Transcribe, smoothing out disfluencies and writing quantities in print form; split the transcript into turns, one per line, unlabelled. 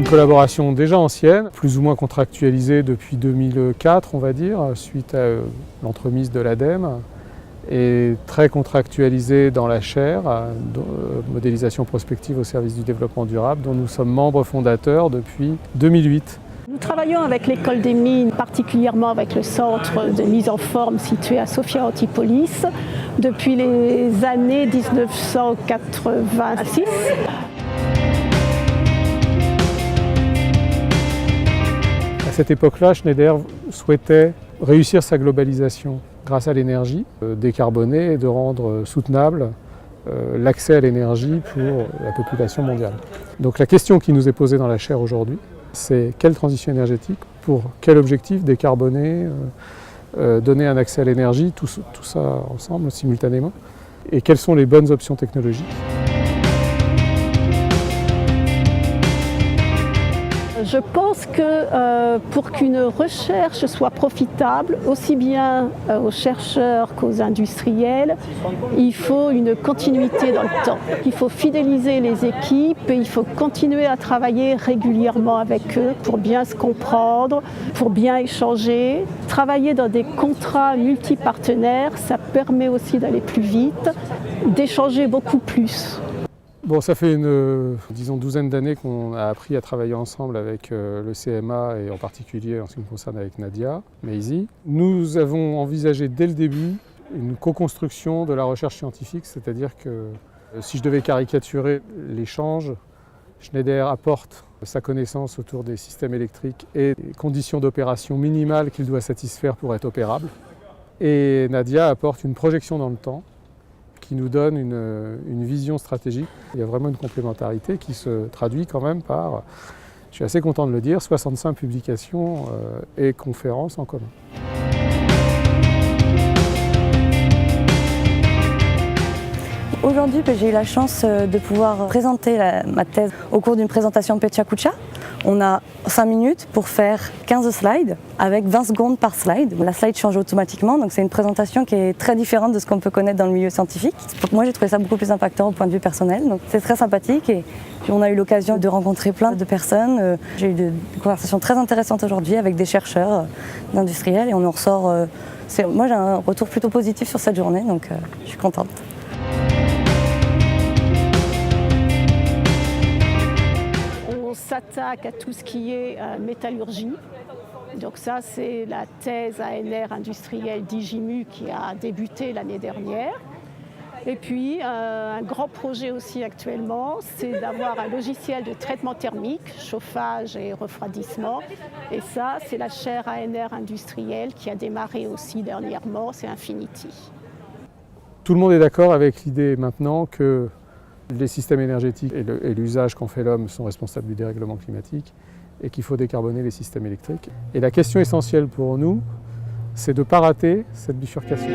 collaboration déjà ancienne, plus ou moins contractualisée depuis 2004, on va dire, suite à l'entremise de l'ADEME, et très contractualisée dans la chaire, modélisation prospective au service du développement durable, dont nous sommes membres fondateurs depuis 2008.
Nous travaillons avec l'école des mines, particulièrement avec le centre de mise en forme situé à Sophia Antipolis, depuis les années 1986.
À cette époque-là, Schneider souhaitait réussir sa globalisation grâce à l'énergie, décarboner et de rendre soutenable l'accès à l'énergie pour la population mondiale. Donc la question qui nous est posée dans la chaire aujourd'hui, c'est quelle transition énergétique, pour quel objectif, décarboner, donner un accès à l'énergie, tout ça ensemble, simultanément, et quelles sont les bonnes options technologiques.
Je pense que pour qu'une recherche soit profitable, aussi bien aux chercheurs qu'aux industriels, il faut une continuité dans le temps. Il faut fidéliser les équipes et il faut continuer à travailler régulièrement avec eux pour bien se comprendre, pour bien échanger. Travailler dans des contrats multipartenaires, ça permet aussi d'aller plus vite, d'échanger beaucoup plus.
Bon, ça fait une douzaine d'années qu'on a appris à travailler ensemble avec le CMA et en particulier en ce qui me concerne avec Nadia Maizi. Nous avons envisagé dès le début une co-construction de la recherche scientifique, c'est-à-dire que si je devais caricaturer l'échange, Schneider apporte sa connaissance autour des systèmes électriques et des conditions d'opération minimales qu'il doit satisfaire pour être opérable. Et Nadia apporte une projection dans le temps qui nous donne une vision stratégique. Il y a vraiment une complémentarité qui se traduit quand même par, je suis assez content de le dire, 65 publications et conférences en commun.
Aujourd'hui, j'ai eu la chance de pouvoir présenter ma thèse au cours d'une présentation Petya Kucha. On a 5 minutes pour faire 15 slides avec 20 secondes par slide. La slide change automatiquement, donc c'est une présentation qui est très différente de ce qu'on peut connaître dans le milieu scientifique. Moi, j'ai trouvé ça beaucoup plus impactant au point de vue personnel, donc c'est très sympathique et puis on a eu l'occasion de rencontrer plein de personnes. J'ai eu des conversations très intéressantes aujourd'hui avec des chercheurs, d'industriels et on en ressort. Moi, j'ai un retour plutôt positif sur cette journée, donc je suis contente.
On s'attaque à tout ce qui est métallurgie. Donc ça, c'est la thèse ANR industrielle d'IGIMU qui a débuté l'année dernière. Et puis, un grand projet aussi actuellement, c'est d'avoir un logiciel de traitement thermique, chauffage et refroidissement. Et ça, c'est la chaire ANR industrielle qui a démarré aussi dernièrement, c'est Infinity.
Tout le monde est d'accord avec l'idée maintenant que les systèmes énergétiques et l'usage qu'en fait l'homme sont responsables du dérèglement climatique et qu'il faut décarboner les systèmes électriques. Et la question essentielle pour nous, c'est de ne pas rater cette bifurcation.